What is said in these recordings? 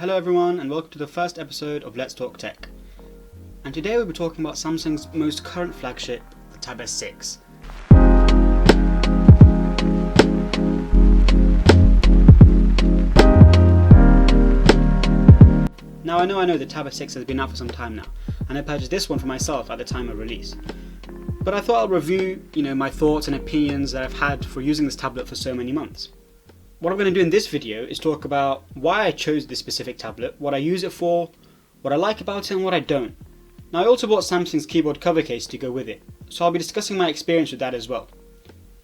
Hello everyone and welcome to the first episode of Let's Talk Tech. And today we'll be talking about Samsung's most current flagship, the Tab S6. Now I know the Tab S6 has been out for some time now, and I purchased this one for myself at the time of release. But I thought I'll review, my thoughts and opinions that I've had for using this tablet for so many months. What I'm going to do in this video is talk about why I chose this specific tablet, what I use it for, what I like about it and what I don't. Now I also bought Samsung's keyboard cover case to go with it, so I'll be discussing my experience with that as well.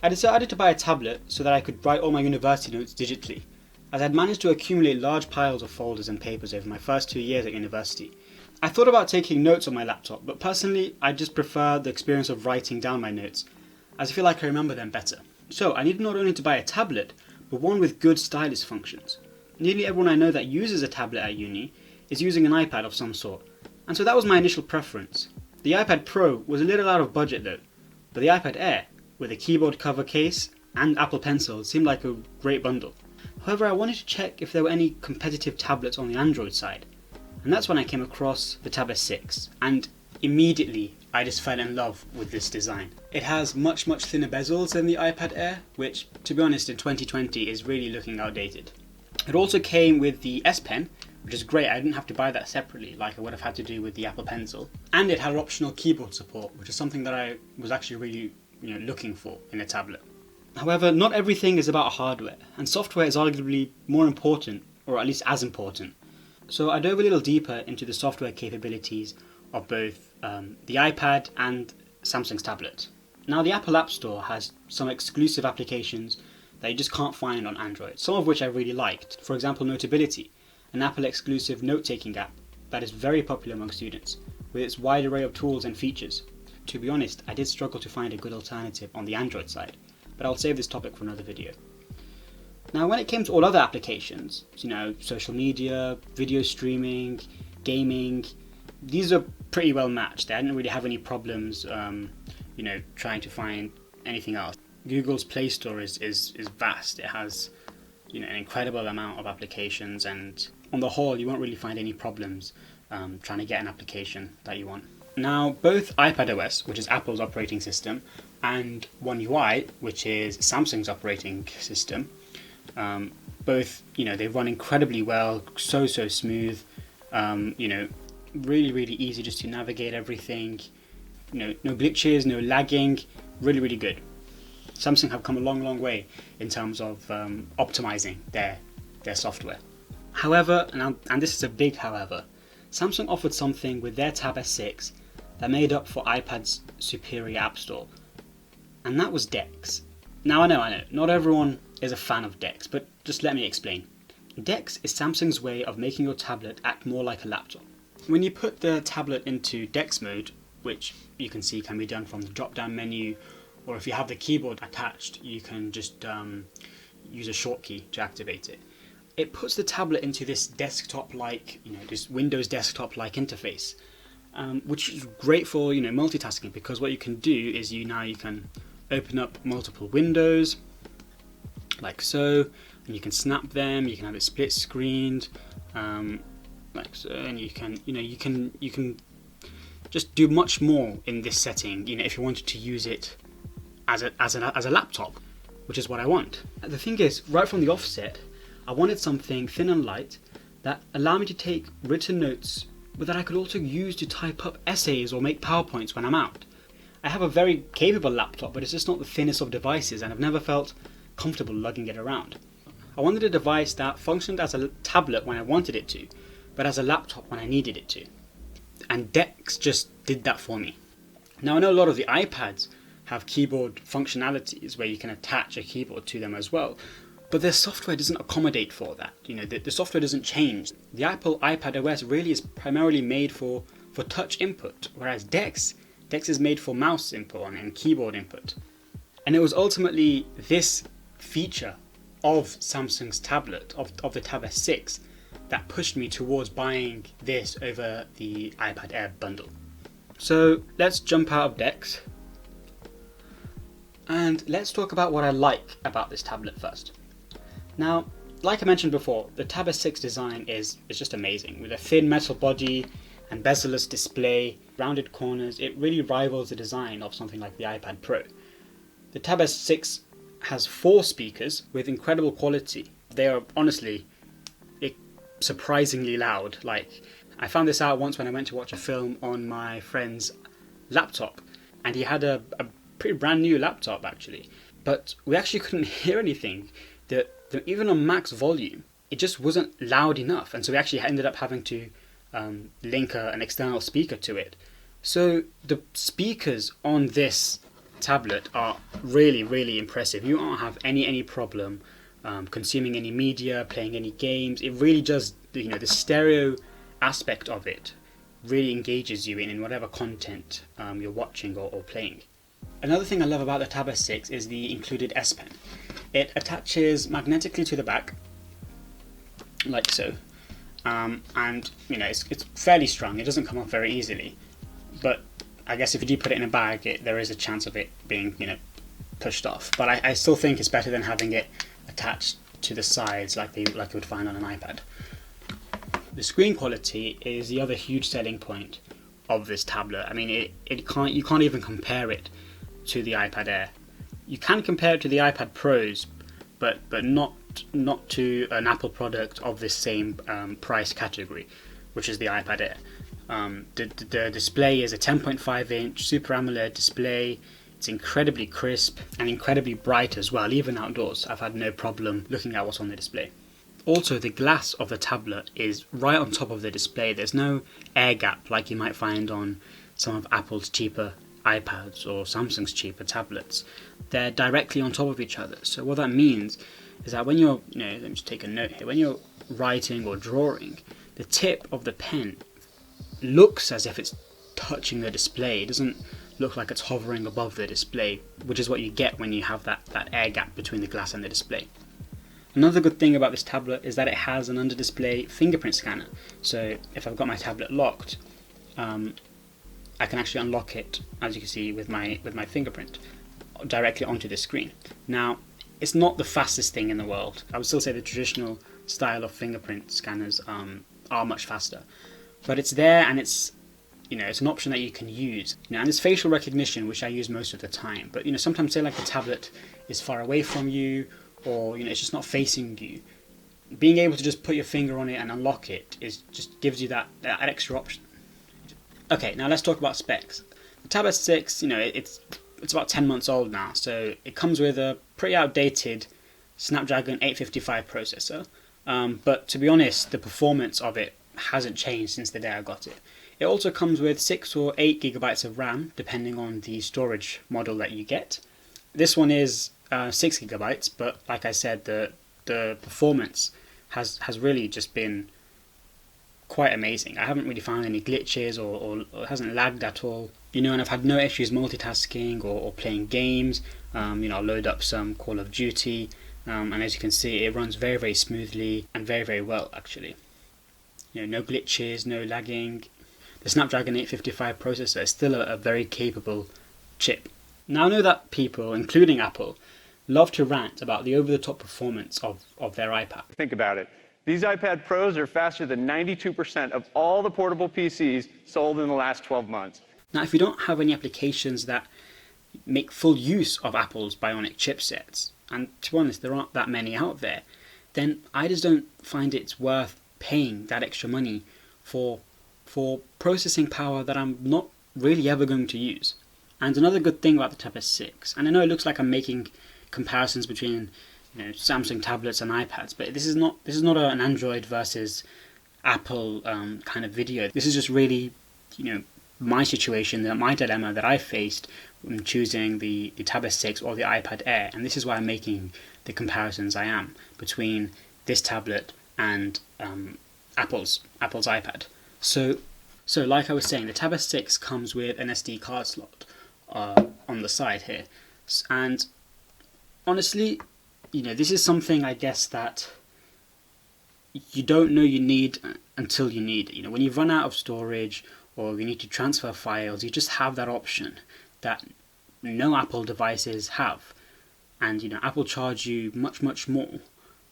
I decided to buy a tablet so that I could write all my university notes digitally, as I'd managed to accumulate large piles of folders and papers over my first 2 years at university. I thought about taking notes on my laptop, but personally I just prefer the experience of writing down my notes, as I feel like I remember them better. So I needed not only to buy a tablet, but one with good stylus functions. Nearly everyone I know that uses a tablet at uni is using an iPad of some sort, and so that was my initial preference. The iPad Pro was a little out of budget though, but the iPad Air, with a keyboard cover case and Apple Pencil, seemed like a great bundle. However, I wanted to check if there were any competitive tablets on the Android side, and that's when I came across the Tab S6, and immediately I just fell in love with this design. It has much thinner bezels than the iPad Air, which to be honest in 2020 is really looking outdated. It also came with the S Pen, which is great. I didn't have to buy that separately like I would have had to do with the Apple Pencil. And it had optional keyboard support, which is something that I was actually really looking for in a tablet. However, not everything is about hardware, and software is arguably more important, or at least as important. So I dove a little deeper into the software capabilities of both the iPad and Samsung's tablet. Now the Apple App Store has some exclusive applications that you just can't find on Android, some of which I really liked. For example, Notability, an Apple exclusive note-taking app that is very popular among students, with its wide array of tools and features. To be honest, I did struggle to find a good alternative on the Android side, but I'll save this topic for another video. Now when it came to all other applications, social media, video streaming, gaming, these are pretty well matched. I didn't really have any problems trying to find anything else. Google's Play Store is vast. It has an incredible amount of applications, and on the whole you won't really find any problems trying to get an application that you want. Now both iPadOS, which is Apple's operating system, and One UI, which is Samsung's operating system, both they run incredibly well, so smooth, really easy just to navigate everything, no glitches, no lagging, really good. Samsung have come a long way in terms of optimizing their software. However, and this is a big however, Samsung offered something with their Tab S6 that made up for iPad's superior app store, and that was Dex. Now I know, not everyone is a fan of Dex, but just let me explain. Dex is Samsung's way of making your tablet act more like a laptop. When you put the tablet into Dex Mode, which you can see can be done from the drop-down menu, or if you have the keyboard attached, you can just use a short key to activate it. It puts the tablet into this desktop-like, this Windows desktop-like interface, which is great for multitasking, because what you can do is you can open up multiple windows, like so, and you can snap them. You can have it split screened, like so, and you can just do much more in this setting. If you wanted to use it as a laptop, which is what I want. The thing is, right from the offset, I wanted something thin and light that allowed me to take written notes, but that I could also use to type up essays or make PowerPoints when I'm out. I have a very capable laptop, but it's just not the thinnest of devices, and I've never felt comfortable lugging it around. I wanted a device that functioned as a tablet when I wanted it to, but as a laptop when I needed it to. And Dex just did that for me. Now I know a lot of the iPads have keyboard functionalities where you can attach a keyboard to them as well, but their software doesn't accommodate for that. The software doesn't change. The Apple iPadOS really is primarily made for touch input, whereas Dex is made for mouse input and keyboard input. And it was ultimately this feature of Samsung's tablet, of the Tab S6, that pushed me towards buying this over the iPad Air bundle. So let's jump out of Dex and let's talk about what I like about this tablet first. Now, Like I mentioned before, the Tab S6 design is just amazing. With a thin metal body and bezel-less display, rounded corners, it really rivals the design of something like the iPad Pro. The Tab S6 has 4 speakers with incredible quality. They are honestly surprisingly loud. Like, I found this out once when I went to watch a film on my friend's laptop, and he had a pretty brand new laptop actually, but we actually couldn't hear anything. Even on max volume, it just wasn't loud enough, and so we actually ended up having to link an external speaker to it. So the speakers on this tablet are really, really impressive. You won't have any problem consuming any media, playing any games. It really does, the stereo aspect of it really engages you in whatever content you're watching or playing. Another thing I love about the Tab S6 is the included S Pen. It attaches magnetically to the back, like so, and it's fairly strong. It doesn't come off very easily, but I guess if you do put it in a bag, there is a chance of it being pushed off. But I still think it's better than having it attached to the sides like you would find on an iPad. The screen quality is the other huge selling point of this tablet. I mean, you can't even compare it to the iPad Air. You can compare it to the iPad Pros, but not to an Apple product of this same price category, which is the iPad Air. The display is a 10.5 inch Super AMOLED display. It's incredibly crisp and incredibly bright as well, even outdoors. I've had no problem looking at what's on the display. Also, the glass of the tablet is right on top of the display. There's no air gap like you might find on some of Apple's cheaper iPads or Samsung's cheaper tablets. They're directly on top of each other. So what that means is that when you're, let me just take a note here, when you're writing or drawing, the tip of the pen looks as if it's touching the display. It doesn't look like it's hovering above the display, which is what you get when you have that air gap between the glass and the display. Another good thing about this tablet is that it has an under-display fingerprint scanner. So if I've got my tablet locked, I can actually unlock it, as you can see, with my fingerprint directly onto the screen. Now, it's not the fastest thing in the world. I would still say the traditional style of fingerprint scanners are much faster, but it's there, and it's an option that you can use. And it's facial recognition, which I use most of the time. But sometimes, say like the tablet is far away from you, or it's just not facing you. Being able to just put your finger on it and unlock it just gives you that extra option. Okay, now let's talk about specs. The Tab S6, it's about 10 months old now, so it comes with a pretty outdated Snapdragon 855 processor. But to be honest, the performance of it hasn't changed since the day I got it. It also comes with 6 or 8 gigabytes of RAM, depending on the storage model that you get. This one is 6 gigabytes, but like I said, the performance has really just been quite amazing. I haven't really found any glitches or it hasn't lagged at all. And I've had no issues multitasking or playing games. I'll load up some Call of Duty, and as you can see, it runs very, very smoothly and very, very well actually. No glitches, no lagging. The Snapdragon 855 processor is still a very capable chip. Now I know that people, including Apple, love to rant about the over-the-top performance of their iPad. Think about it. These iPad Pros are faster than 92% of all the portable PCs sold in the last 12 months. Now, if you don't have any applications that make full use of Apple's Bionic chipsets, and to be honest, there aren't that many out there, then I just don't find it's worth paying that extra money for processing power that I'm not really ever going to use. And another good thing about the Tab S6, and I know it looks like I'm making comparisons between Samsung tablets and iPads, but this is not an Android versus Apple kind of video. This is just really my situation, my dilemma that I faced when choosing the Tab S6 or the iPad Air, and this is why I'm making the comparisons I am between this tablet and Apple's iPad. So like I was saying, the Tab S6 comes with an SD card slot on the side here, and honestly, this is something I guess that you don't know you need until you need it. When you run out of storage or you need to transfer files, you just have that option that no Apple devices have. And Apple charge you much more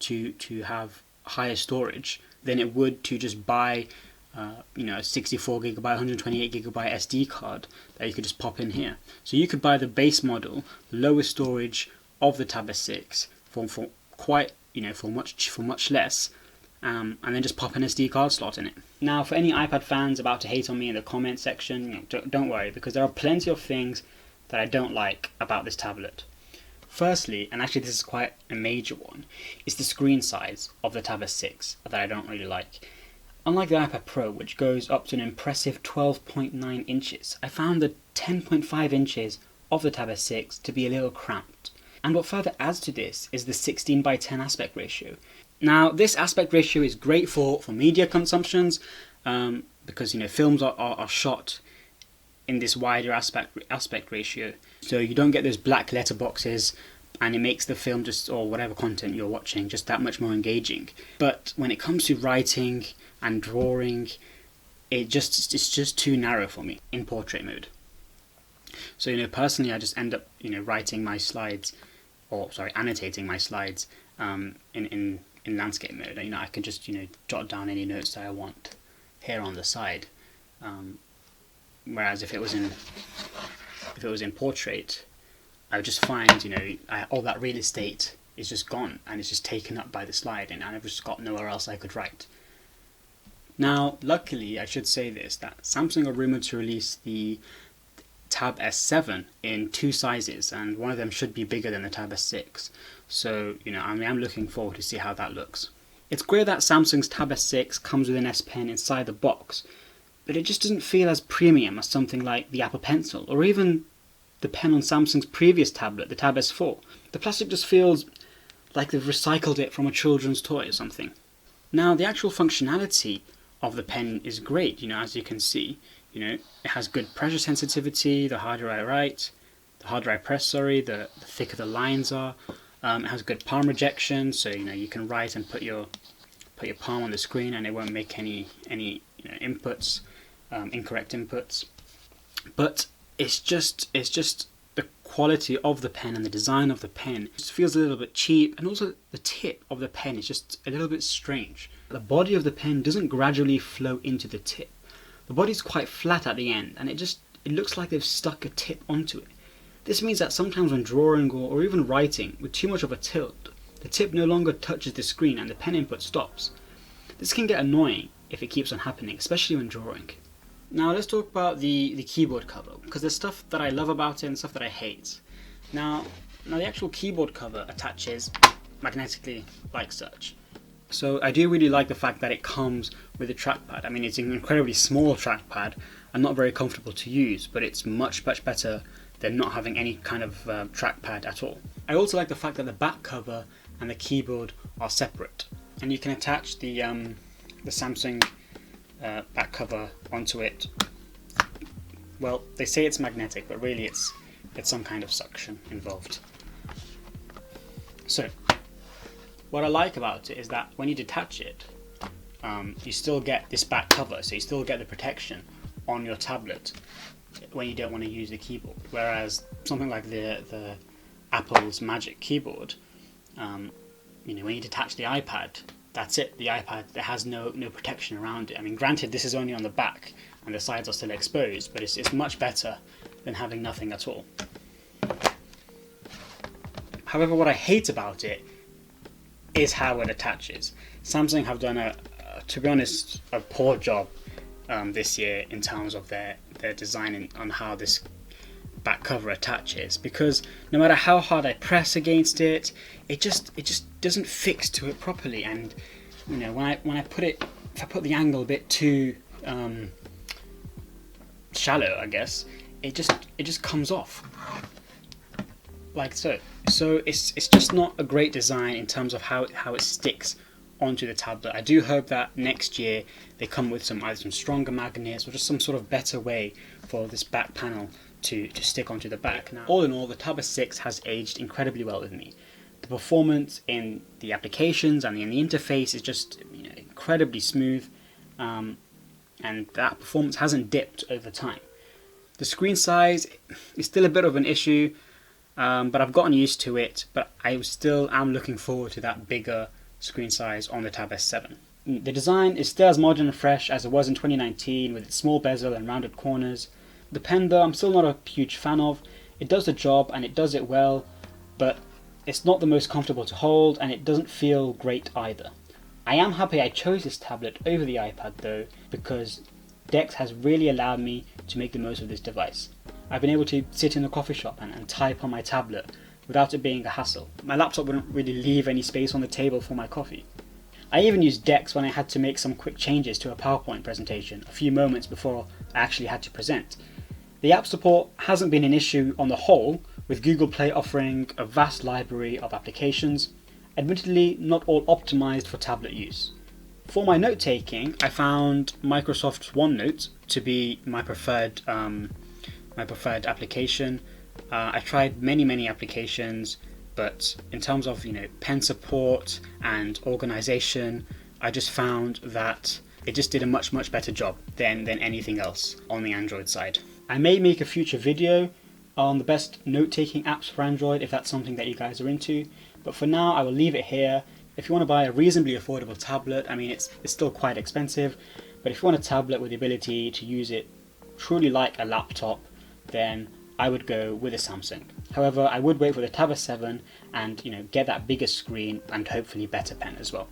to have higher storage than it would to just buy a 64GB, 128GB SD card that you could just pop in here. So you could buy the base model, lowest storage of the Tab S6 for quite, for much less, and then just pop an SD card slot in it. Now, for any iPad fans about to hate on me in the comment section, don't worry, because there are plenty of things that I don't like about this tablet. Firstly, and actually this is quite a major one, is the screen size of the Tab S6 that I don't really like. Unlike the iPad Pro, which goes up to an impressive 12.9 inches, I found the 10.5 inches of the Tab S6 to be a little cramped. And what further adds to this is the 16:10 aspect ratio. Now, this aspect ratio is great for media consumptions, because films are shot in this wider aspect ratio, so you don't get those black letterboxes, and it makes the film or whatever content you're watching just that much more engaging. But when it comes to writing and drawing, it's just too narrow for me in portrait mode. So personally, I just end up writing my slides, annotating my slides in landscape mode. I can just jot down any notes that I want here on the side. Whereas if it was in portrait, I would just find all that real estate is just gone, and it's just taken up by the slide, and I've just got nowhere else I could write. Now, luckily, I should say this, that Samsung are rumored to release the Tab S7 in 2 sizes, and one of them should be bigger than the Tab S6. So, I'm looking forward to see how that looks. It's great that Samsung's Tab S6 comes with an S Pen inside the box, but it just doesn't feel as premium as something like the Apple Pencil, or even the pen on Samsung's previous tablet, the Tab S4. The plastic just feels like they've recycled it from a children's toy or something. Now, the actual functionality of the pen is great, as you can see. It has good pressure sensitivity, the harder I press, the thicker the lines are. It has good palm rejection, so you can write and put your palm on the screen and it won't make any inputs, incorrect inputs. But it's just the quality of the pen and the design of the pen just feels a little bit cheap, and also the tip of the pen is just a little bit strange. The body of the pen doesn't gradually flow into the tip. The body's quite flat at the end, and it looks like they've stuck a tip onto it. This means that sometimes when drawing or even writing with too much of a tilt, the tip no longer touches the screen and the pen input stops. This can get annoying if it keeps on happening, especially when drawing. Now let's talk about the keyboard cover, because there's stuff that I love about it and stuff that I hate. Now the actual keyboard cover attaches magnetically like such. So I do really like the fact that it comes with a trackpad. I mean, it's an incredibly small trackpad and not very comfortable to use, but it's much better than not having any kind of trackpad at all. I also like the fact that the back cover and the keyboard are separate, and you can attach the Samsung back cover onto it. Well, they say it's magnetic, but really it's some kind of suction involved. So what I like about it is that when you detach it, you still get this back cover, so you still get the protection on your tablet when you don't want to use the keyboard. Whereas something like the Apple's Magic Keyboard, when you detach the iPad, that's it. The iPad, there has no protection around it. I mean, granted, this is only on the back and the sides are still exposed, but it's much better than having nothing at all. However, what I hate about it is how it attaches. Samsung have done to be honest, a poor job this year in terms of their design on how this back cover attaches, because no matter how hard I press against it, it just doesn't fix to it properly. And when I put it, if I put the angle a bit too shallow, I guess it just comes off like so. So it's just not a great design in terms of how it sticks onto the tablet. I do hope that next year they come with either some stronger magnets or just some sort of better way for this back panel to stick onto the back. Now, all in all, the Tab S6 has aged incredibly well with me. The performance in the applications and in the interface is just incredibly smooth, and that performance hasn't dipped over time. The screen size is still a bit of an issue, but I've gotten used to it. But I still am looking forward to that bigger screen size on the Tab S7. The design is still as modern and fresh as it was in 2019 with its small bezel and rounded corners. The pen though I'm still not a huge fan of. It does the job and it does it well, but it's not the most comfortable to hold and it doesn't feel great either. I am happy I chose this tablet over the iPad though, because Dex has really allowed me to make the most of this device. I've been able to sit in a coffee shop and type on my tablet without it being a hassle. My laptop wouldn't really leave any space on the table for my coffee. I even used Dex when I had to make some quick changes to a PowerPoint presentation a few moments before I actually had to present. The app support hasn't been an issue on the whole, with Google Play offering a vast library of applications, admittedly not all optimized for tablet use. For my note taking, I found Microsoft's OneNote to be my preferred application. I tried many applications, but in terms of pen support and organization, I just found that it just did a much better job than anything else on the Android side. I may make a future video on the best note-taking apps for Android if that's something that you guys are into, but for now I will leave it here. If you want to buy a reasonably affordable tablet, I mean it's still quite expensive, but if you want a tablet with the ability to use it truly like a laptop, then I would go with a Samsung. However, I would wait for the Tab S7 and get that bigger screen and hopefully better pen as well.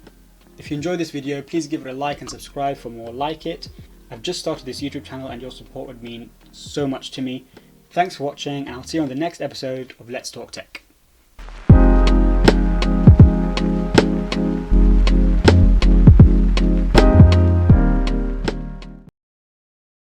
If you enjoyed this video, please give it a like and subscribe for more like it. I've just started this YouTube channel and your support would mean so much to me. Thanks for watching and I'll see you on the next episode of Let's Talk Tech.